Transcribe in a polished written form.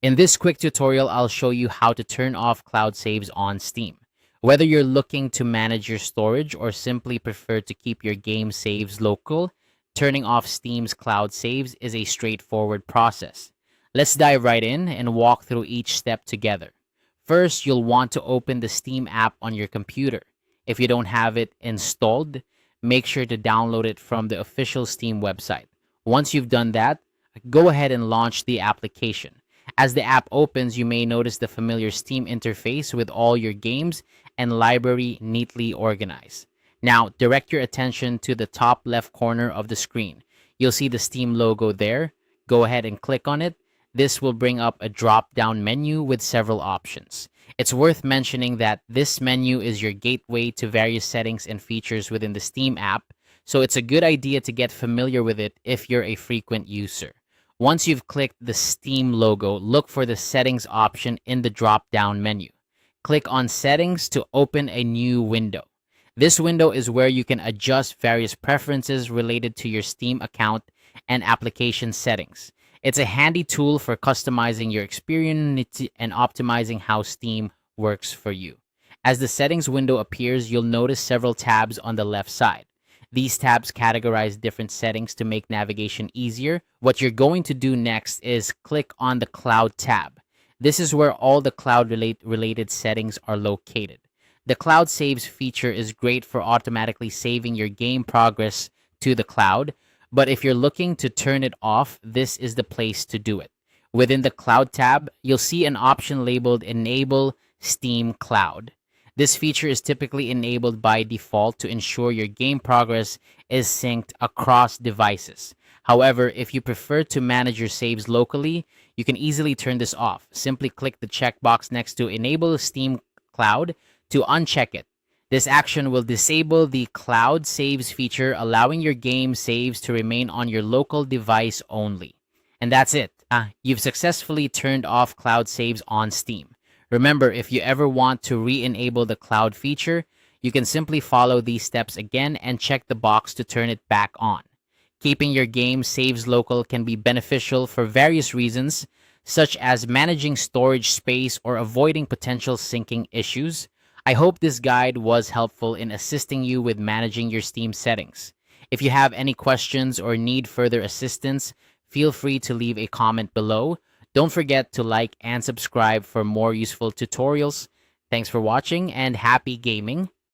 In this quick tutorial, I'll show you how to turn off cloud saves on Steam. Whether you're looking to manage your storage or simply prefer to keep your game saves local, turning off Steam's cloud saves is a straightforward process. Let's dive right in and walk through each step together. First, you'll want to open the Steam app on your computer. If you don't have it installed, make sure to download it from the official Steam website. Once you've done that, go ahead and launch the application. As the app opens, you may notice the familiar Steam interface with all your games and library neatly organized. Now, direct your attention to the top left corner of the screen. You'll see the Steam logo there. Go ahead and click on it. This will bring up a drop-down menu with several options. It's worth mentioning that this menu is your gateway to various settings and features within the Steam app, so it's a good idea to get familiar with it if you're a frequent user. Once you've clicked the Steam logo, look for the Settings option in the drop-down menu. Click on Settings to open a new window. This window is where you can adjust various preferences related to your Steam account and application settings. It's a handy tool for customizing your experience and optimizing how Steam works for you. As the settings window appears, you'll notice several tabs on the left side. These tabs categorize different settings to make navigation easier. What you're going to do next is click on the Cloud tab. This is where all the cloud-related settings are located. The Cloud Saves feature is great for automatically saving your game progress to the cloud, but if you're looking to turn it off, this is the place to do it. Within the Cloud tab, you'll see an option labeled Enable Steam Cloud. This feature is typically enabled by default to ensure your game progress is synced across devices. However, if you prefer to manage your saves locally, you can easily turn this off. Simply click the checkbox next to Enable Steam Cloud to uncheck it. This action will disable the Cloud Saves feature, allowing your game saves to remain on your local device only. And that's it. You've successfully turned off Cloud Saves on Steam. Remember, if you ever want to re-enable the cloud feature, you can simply follow these steps again and check the box to turn it back on. Keeping your game saves local can be beneficial for various reasons, such as managing storage space or avoiding potential syncing issues. I hope this guide was helpful in assisting you with managing your Steam settings. If you have any questions or need further assistance, feel free to leave a comment below. Don't forget to like and subscribe for more useful tutorials. Thanks for watching and happy gaming.